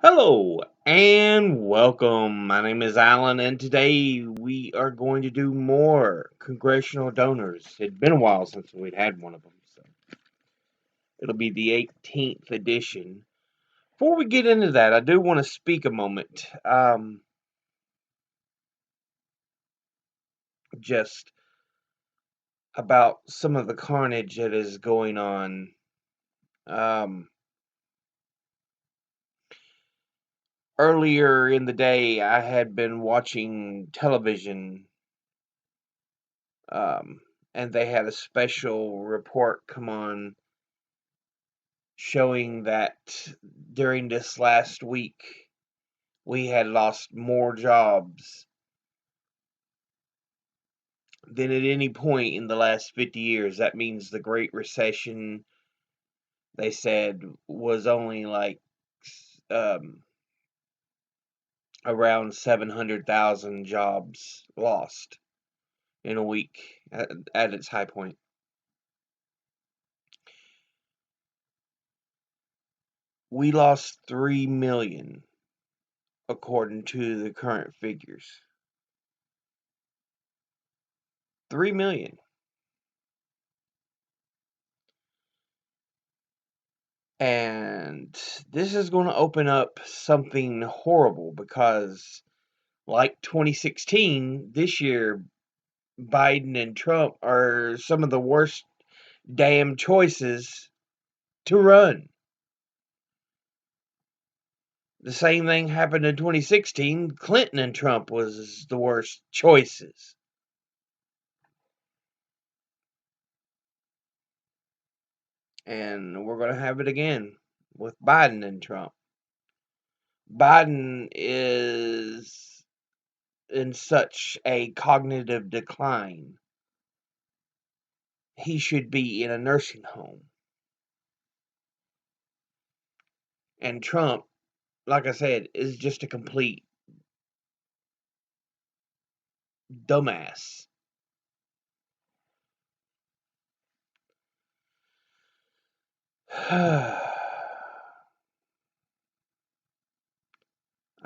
Hello and welcome. My name is Alan, and today we are going to do more Congressional Donors. It'd been a while since we'd had one of them, so it'll be the 18th edition. Before we get into that, I do want to speak a moment just about some of the carnage that is going on. Um, Earlier in the day, I had been watching television. Um, and they had a special report come on showing that during this last week we had lost more jobs than at any point in the last 50 years. That means the Great Recession, they said, was only like um, around 700,000 jobs lost in a week at its high point. We lost 3 million according to the current figures. 3 million. And this is going to open up something horrible because, like 2016, this year, Biden and Trump are some of the worst damn choices to run. The same thing happened in 2016. Clinton and Trump was the worst choices. And we're going to have it again with Biden and Trump. Biden is in such a cognitive decline. He should be in a nursing home. And Trump, like I said, is just a complete dumbass.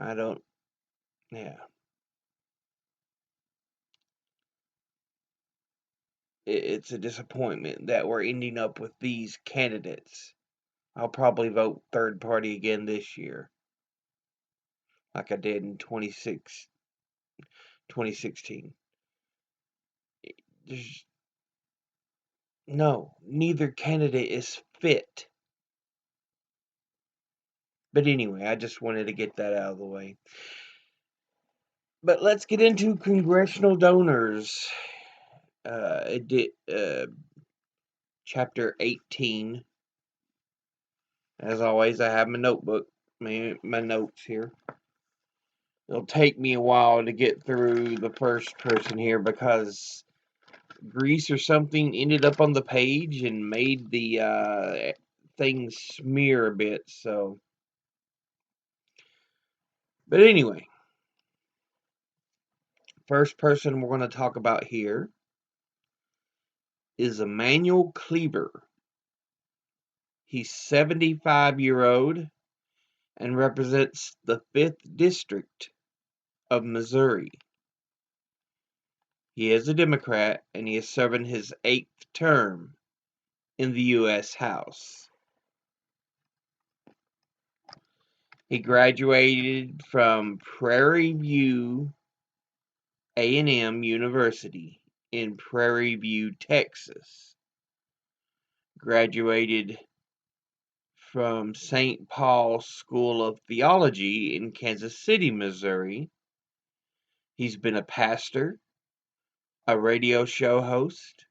I don't, yeah. It's a disappointment that we're ending up with these candidates. I'll probably vote third party again this year, like I did in 2016. There's, no, neither candidate is fit. But anyway, I just wanted to get that out of the way. But let's get into Congressional Donors. Chapter 18. As always, I have my notebook, my notes here. It'll take me a while to get through the first person here because grease or something ended up on the page and made the thing smear a bit. So, but anyway, first person we're going to talk about here is Emmanuel Cleaver. He's 75-year-old and represents the 5th District of Missouri. He is a Democrat, and he is serving his 8th term in the U.S. House. He graduated from Prairie View A&M University in Prairie View, Texas. Graduated from St. Paul School of Theology in Kansas City, Missouri. He's been a pastor, a radio show host,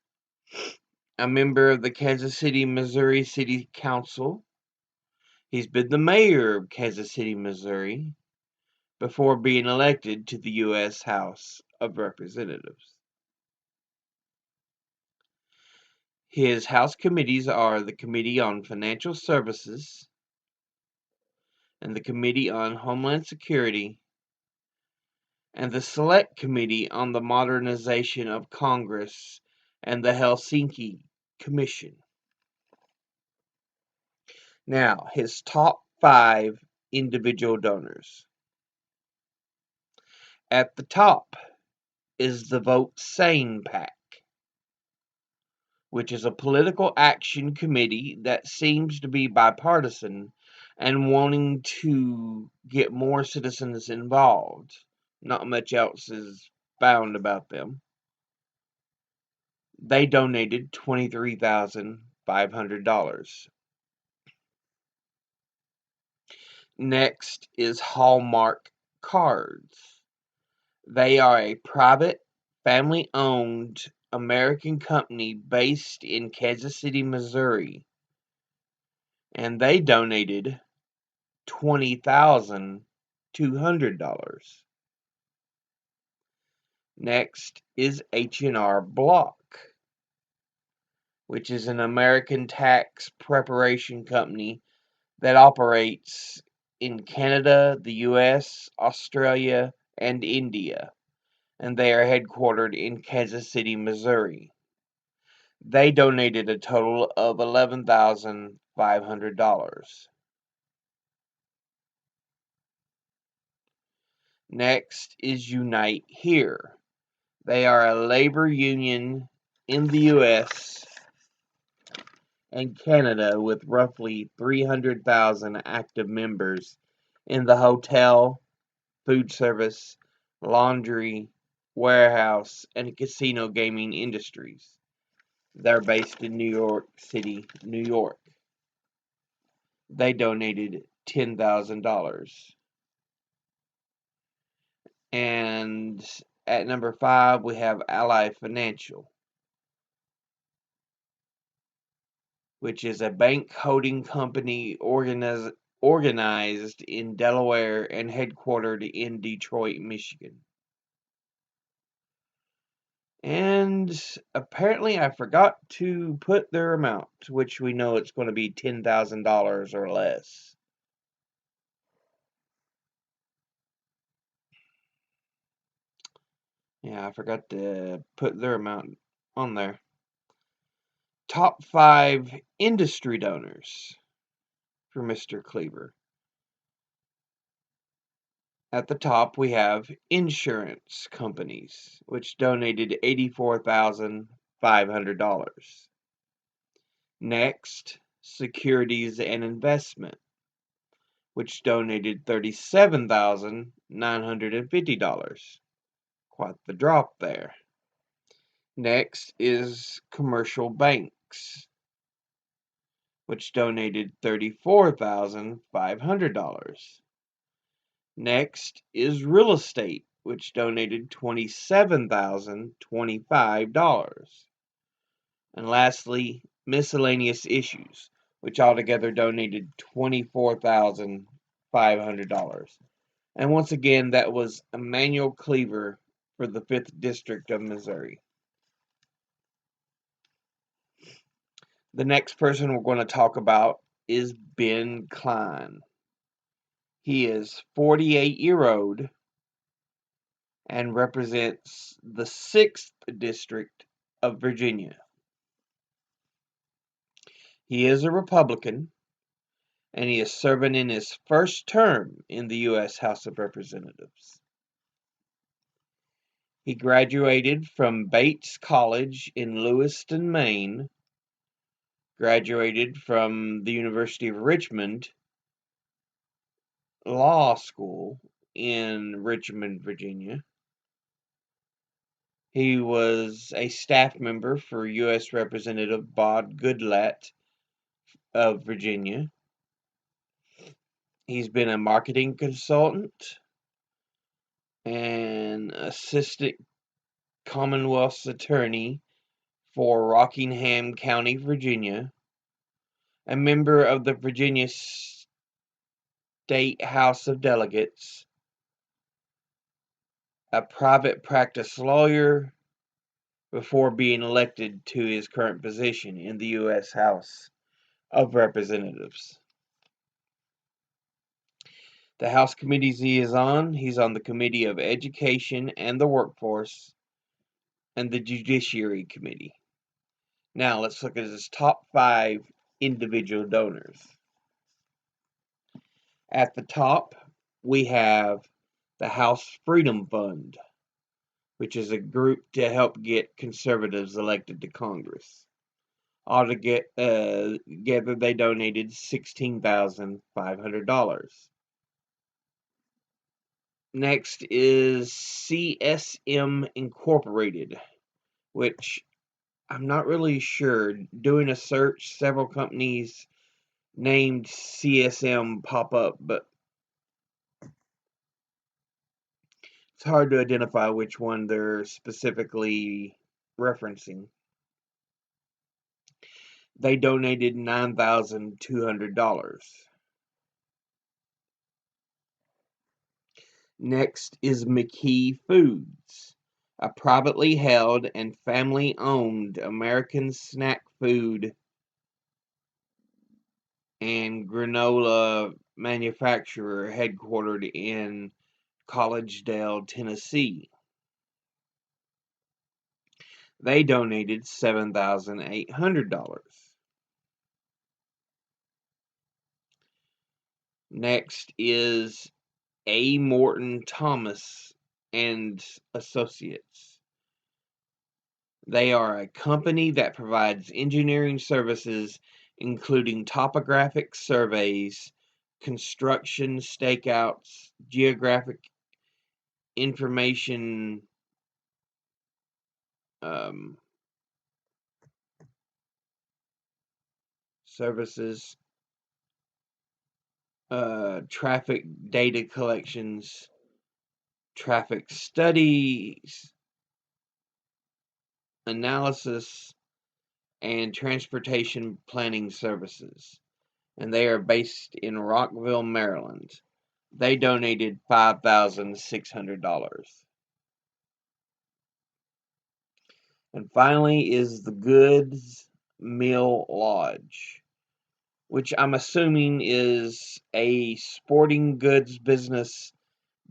a member of the Kansas City, Missouri City Council. He's been the mayor of Kansas City, Missouri, before being elected to the U.S. House of Representatives. His House committees are the Committee on Financial Services and the Committee on Homeland Security and the Select Committee on the Modernization of Congress and the Helsinki Commission. Now, his top 5 individual donors. At the top is the Vote Sane PAC, which is a political action committee that seems to be bipartisan and wanting to get more citizens involved. Not much else is found about them. They donated $23,500. Next is Hallmark Cards. They are a private, family-owned American company based in Kansas City, Missouri, and they donated $20,200. Next is H&R Block, which is an American tax preparation company that operates in Canada, the US, Australia, and India, and they are headquartered in Kansas City, Missouri. They donated a total of $11,500. Next is Unite Here. They are a labor union in the US and Canada with roughly 300,000 active members in the hotel, food service, laundry, warehouse, and casino gaming industries. They're based in New York City, New York. They donated $10,000. And at number 5, we have Ally Financial, which is a bank holding company organized in Delaware and headquartered in Detroit, Michigan. And apparently I forgot to put their amount, which we know it's going to be $10,000 or less. Yeah, I forgot to put their amount on there. Top 5 industry donors for Mr. Cleaver. At the top, we have insurance companies, which donated $84,500. Next, securities and investment, which donated $37,950. Quite the drop there. Next is commercial banks, which donated $34,500. Next is real estate, which donated $27,025. And lastly, miscellaneous issues, which altogether donated $24,500. And once again, that was Emmanuel Cleaver for the 5th District of Missouri. The next person we're going to talk about is Ben Klein. He is 48-year-old and represents the 6th District of Virginia. He is a Republican, and he is serving in his first term in the U.S. House of Representatives. He graduated from Bates College in Lewiston, Maine, graduated from the University of Richmond Law School in Richmond, Virginia. He was a staff member for U.S. Representative Bob Goodlatte of Virginia. He's been a marketing consultant and assistant Commonwealth's attorney for Rockingham County, Virginia, a member of the Virginia State House of Delegates, a private practice lawyer, before being elected to his current position in the U.S. House of Representatives. The House committees he's on the Committee of Education and the Workforce and the Judiciary Committee. Now let's look at his top 5 individual donors. At the top, we have the House Freedom Fund, which is a group to help get conservatives elected to Congress. Altogether, they donated $16,500. Next is CSM Incorporated, which I'm not really sure. Doing a search, several companies named CSM pop up, but it's hard to identify which one they're specifically referencing. They donated $9,200. Next is McKee Foods, a privately held and family-owned American snack food and granola manufacturer headquartered in Collegedale, Tennessee. They donated $7,800. Next is A. Morton Thomas and Associates. They are a company that provides engineering services including topographic surveys, construction stakeouts, geographic information services, traffic data collections, traffic studies, analysis, and transportation planning services. And they are based in Rockville, Maryland. They donated $5,600. And finally is the Goods Mill Lodge, which I'm assuming is a sporting goods business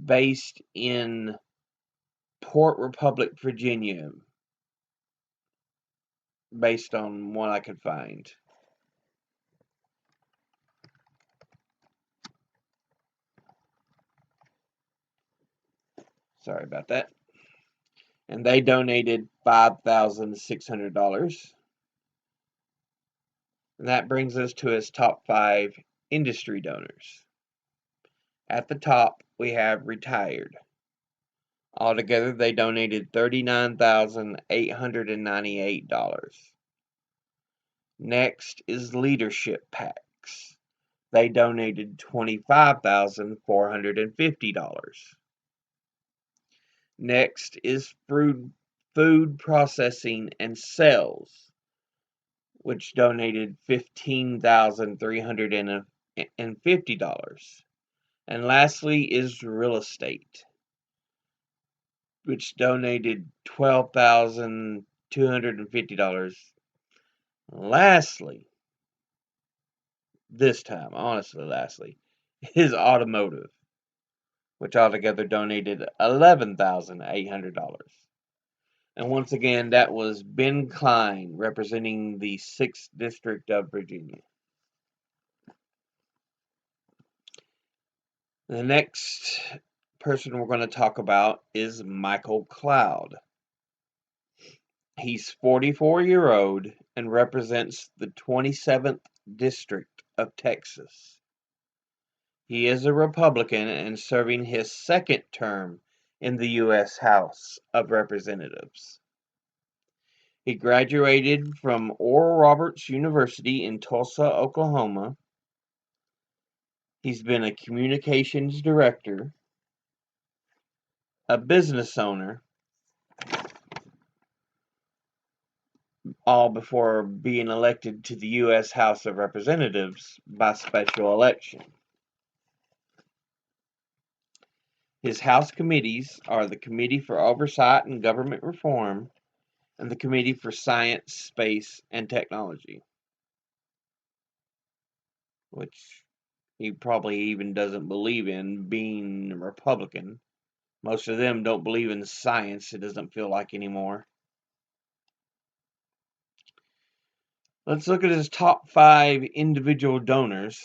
based in Port Republic, Virginia, based on what I could find. Sorry about that. And they donated $5,600. And that brings us to his top 5 industry donors. At the top, we have retired. Altogether, they donated $39,898. Next is leadership PACs. They donated $25,450. Next is food processing and sales, which donated $15,350. And lastly is real estate, which donated $12,250. Lastly, lastly, is automotive, which altogether donated $11,800. And once again, that was Ben Klein, representing the 6th District of Virginia. The next person we're going to talk about is Michael Cloud. He's 44-year-old and represents the 27th District of Texas. He is a Republican and serving his 2nd term in the U.S. House of Representatives. He graduated from Oral Roberts University in Tulsa, Oklahoma. He's been a communications director, a business owner, all before being elected to the U.S. House of Representatives by special election. His House committees are the Committee for Oversight and Government Reform and the Committee for Science, Space, and Technology, which he probably even doesn't believe in, being a Republican. Most of them don't believe in science, it doesn't feel like anymore. Let's look at his top 5 individual donors.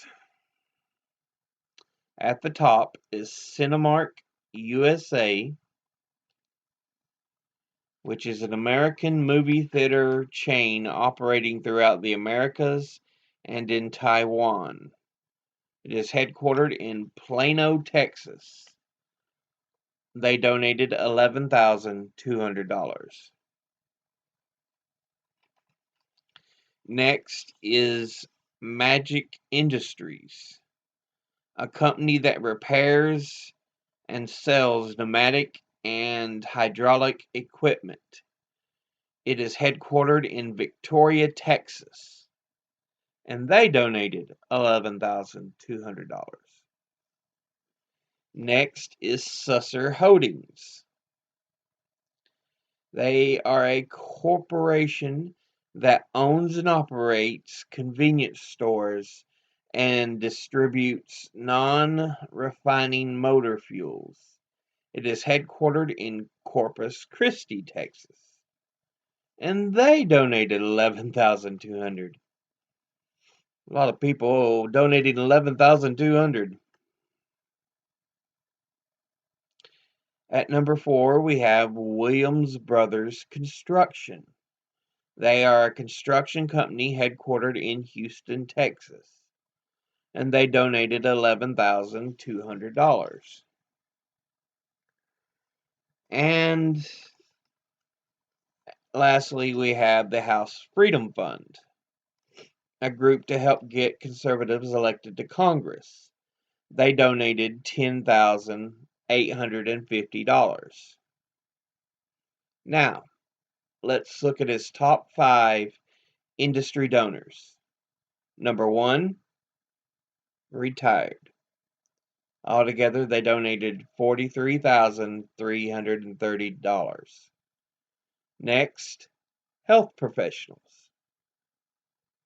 At the top is Cinemark USA, which is an American movie theater chain operating throughout the Americas and in Taiwan. It is headquartered in Plano, Texas. They donated $11,200. Next is Magic Industries, a company that repairs and sells pneumatic and hydraulic equipment. It is headquartered in Victoria, Texas, and they donated $11,200. Next is Susser Holdings. They are a corporation that owns and operates convenience stores and distributes non-refining motor fuels. It is headquartered in Corpus Christi, Texas, and they donated $11,200. A lot of people donating $11,200. At number 4, we have Williams Brothers Construction. They are a construction company headquartered in Houston, Texas, and they donated $11,200. And lastly, we have the House Freedom Fund, a group to help get conservatives elected to Congress. They donated $10,850. Now, let's look at his top 5 industry donors. Number 1, retired. Altogether, they donated $43,330. Next, health professionals.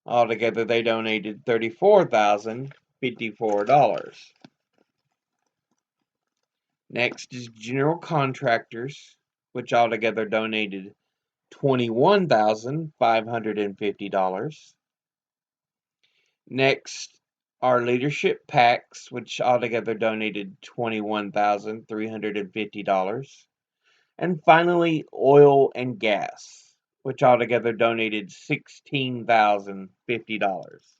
Altogether, they donated $34,054. Next is general contractors, which altogether donated $21,550. Next are leadership PACs, which altogether donated $21,350. And finally, oil and gas, which altogether donated $16,050.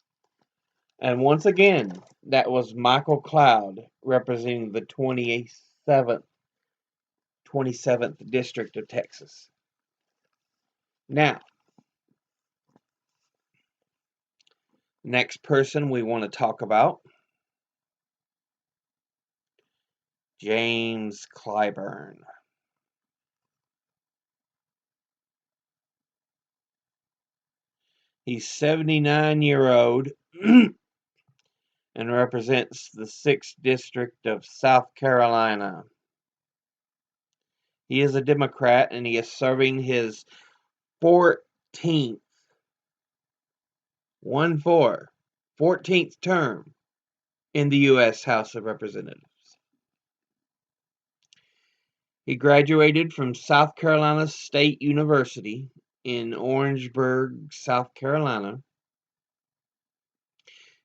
And once again, that was Michael Cloud representing the 27th District of Texas. Now, next person we want to talk about, James Clyburn. He's 79-year-old and represents the 6th District of South Carolina. He is a Democrat and he is serving his 14th 14th term in the U.S. House of Representatives. He graduated from South Carolina State University in Orangeburg, South Carolina.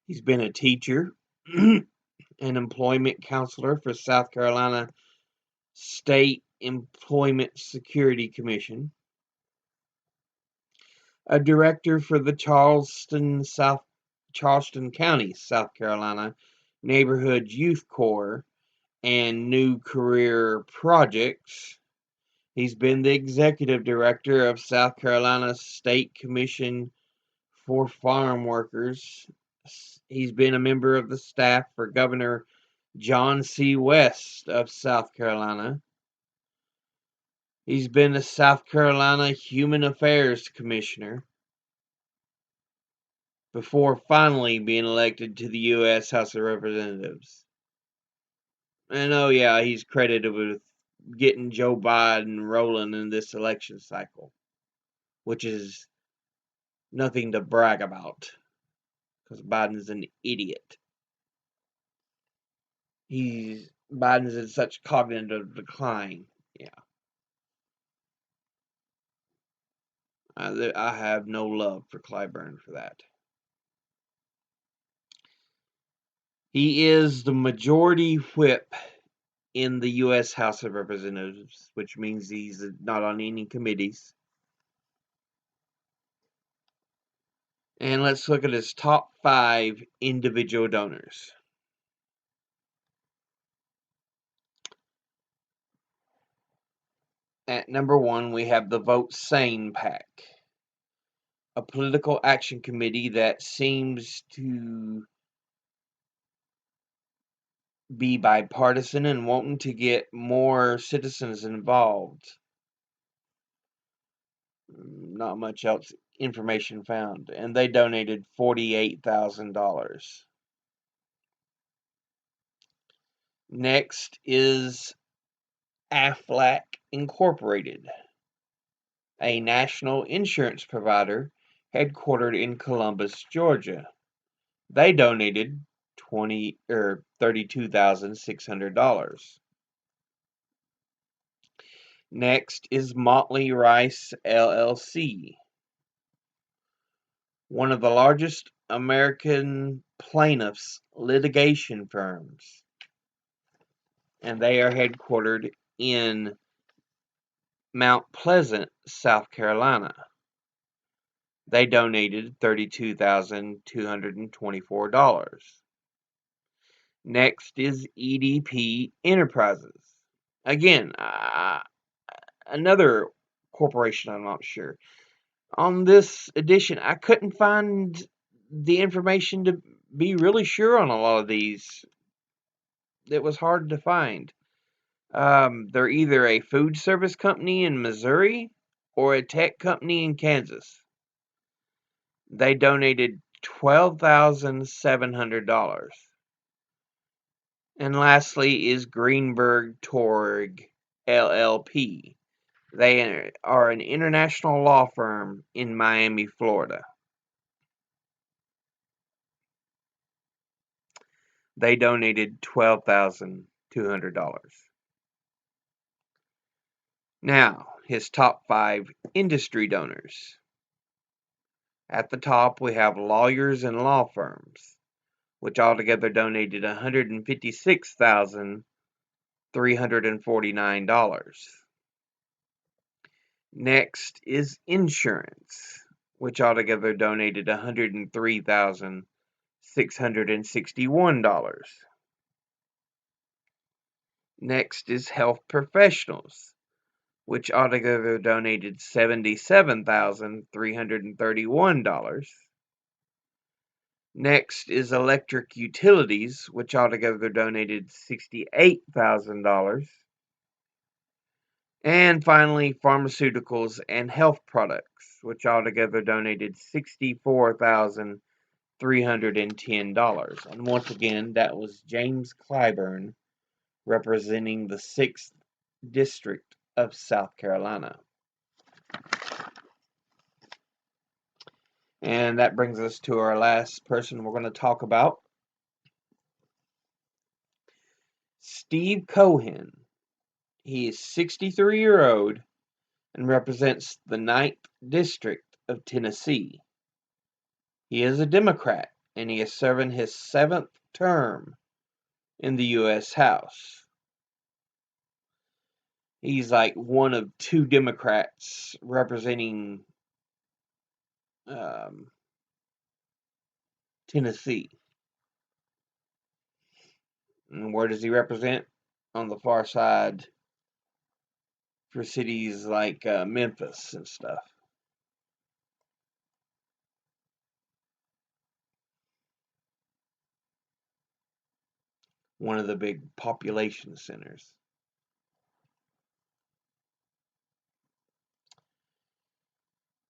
He's been a teacher, an employment counselor for South Carolina State Employment Security Commission, a director for the Charleston County, South Carolina Neighborhood Youth Corps and New Career Projects. He's been the executive director of South Carolina State Commission for Farm Workers. He's been a member of the staff for Governor John C. West of South Carolina. He's been a South Carolina Human Affairs Commissioner before finally being elected to the U.S. House of Representatives. And oh yeah, he's credited with getting Joe Biden rolling in this election cycle, which is nothing to brag about, because Biden's an idiot. Biden's in such cognitive decline. Yeah. I have no love for Clyburn for that. He is the majority whip in the U.S. House of Representatives, which means he's not on any committees. And let's look at his top 5 individual donors. At number 1, we have the Vote Sane PAC, a political action committee that seems to be bipartisan and wanting to get more citizens involved. Not much else information found. And they donated $48,000. Next is Aflac Incorporated, a national insurance provider headquartered in Columbus, Georgia. They donated $32,600. Next is Motley Rice LLC, one of the largest American plaintiffs' litigation firms, and they are headquartered in Mount Pleasant, South Carolina. They donated $32,224. Next is EDP Enterprises. Again, another corporation, I'm not sure. On this edition, I couldn't find the information to be really sure on a lot of these. It was hard to find. They're either a food service company in Missouri or a tech company in Kansas. They donated $12,700. And lastly is Greenberg Torg LLP. They are an international law firm in Miami, Florida. They donated $12,200. Now, his top 5 industry donors. At the top, we have lawyers and law firms, which altogether donated $156,349. Next is insurance, which altogether donated $103,661. Next is health professionals, which altogether donated $77,331. Next is electric utilities, which altogether donated $68,000. And finally, pharmaceuticals and health products, which altogether donated $64,310. And once again, that was James Clyburn representing the 6th District of South Carolina. And that brings us to our last person we're going to talk about, Steve Cohen. He is 63-year-old and represents the 9th District of Tennessee. He is a Democrat, and he is serving his 7th term in the U.S. House. He's like one of 2 Democrats representing Tennessee. And where does he represent? On the far side for cities like Memphis and stuff. One of the big population centers.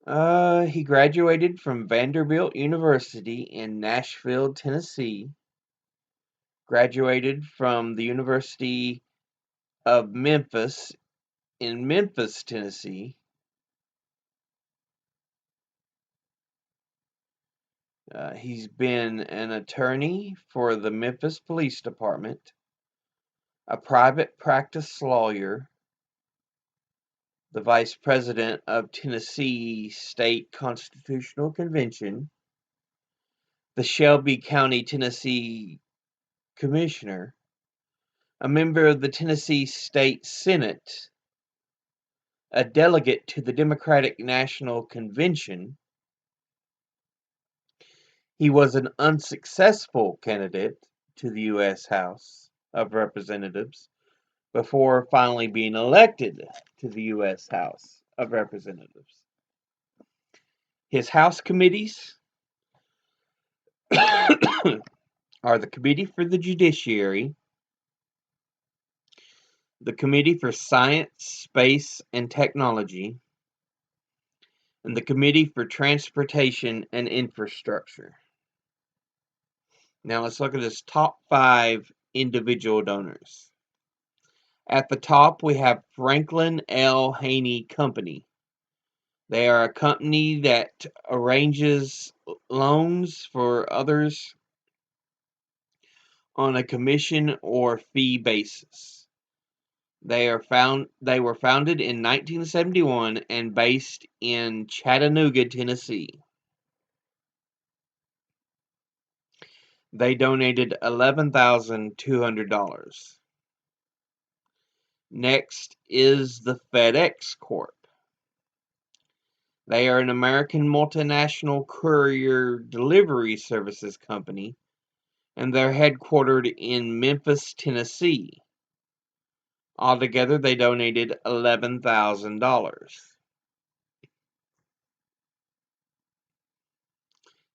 He graduated from Vanderbilt University in Nashville, Tennessee. Graduated from the University of Memphis in Memphis, Tennessee. He's been an attorney for the Memphis Police Department, a private practice lawyer, the vice president of Tennessee State Constitutional Convention, the Shelby County, Tennessee commissioner, a member of the Tennessee State Senate, a delegate to the Democratic National Convention. He was an unsuccessful candidate to the U.S. House of Representatives before finally being elected to the U.S. House of Representatives. His House committees are the Committee for the Judiciary, the Committee for Science, Space, and Technology, and the Committee for Transportation and Infrastructure. Now let's look at his top 5 individual donors. At the top, we have Franklin L. Haney Company. They are a company that arranges loans for others on a commission or fee basis. They were founded in 1971 and based in Chattanooga, Tennessee. They donated $11,200. Next is the FedEx Corp. They are an American multinational courier delivery services company, and they're headquartered in Memphis, Tennessee. Altogether, they donated $11,000.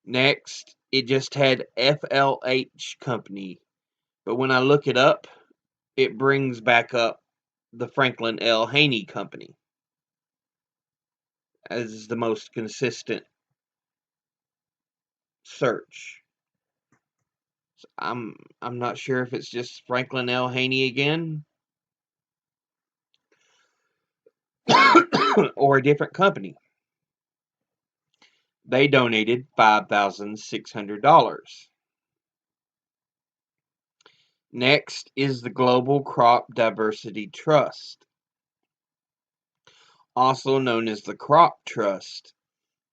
Next, it just had FLH Company, but when I look it up, it brings back up the Franklin L. Haney Company as the most consistent search. So I'm not sure if it's just Franklin L. Haney again or a different company. They donated $5,600. Next is the Global Crop Diversity Trust, also known as the Crop Trust.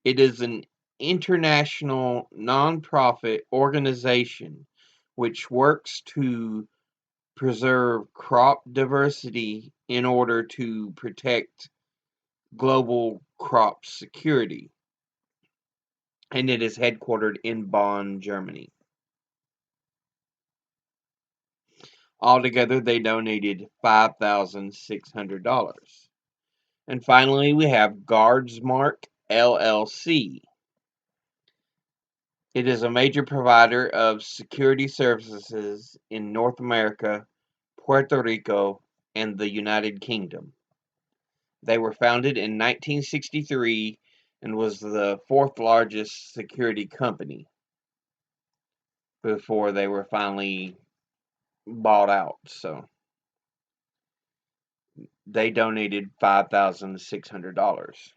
It is an international nonprofit organization which works to preserve crop diversity in order to protect global crop security, and it is headquartered in Bonn, Germany. Altogether, they donated $5,600. And finally, we have Guardsmark LLC. It is a major provider of security services in North America, Puerto Rico, and the United Kingdom. They were founded in 1963 and was the 4th largest security company before they were finally bought out. So they donated $5,600.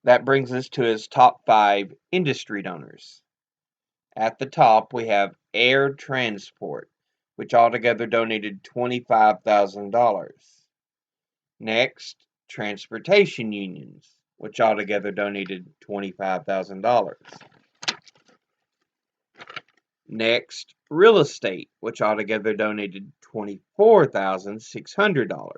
That brings us to his top 5 industry donors. At the top, we have Air Transport, which altogether donated $25,000. Next, Transportation Unions, which altogether donated $25,000. Next, Real Estate, which altogether donated $24,600.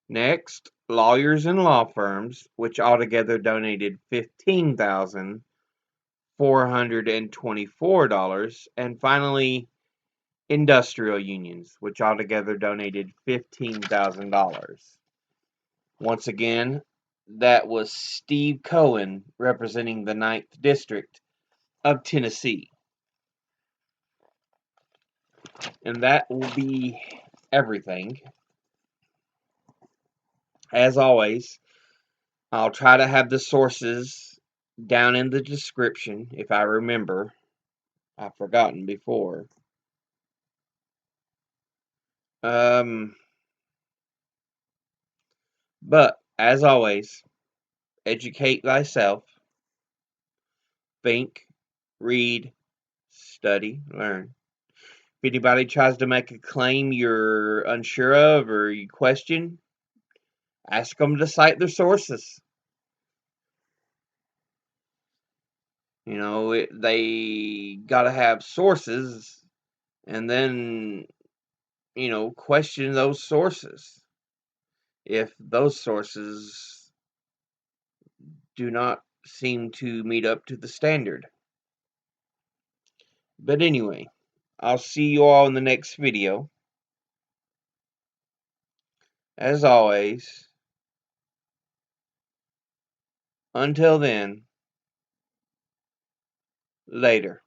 Next, Lawyers and Law Firms, which altogether donated $15,424. And finally, Industrial Unions, which altogether donated $15,000. Once again, that was Steve Cohen representing the 9th District of Tennessee. And that will be everything. As always, I'll try to have the sources down in the description if I remember. I've forgotten before. But as always, educate thyself, think, read, study, learn. If anybody tries to make a claim you're unsure of or you question, ask them to cite their sources. They got to have sources, and then, question those sources if those sources do not seem to meet up to the standard. But anyway, I'll see you all in the next video. As always, until then, later.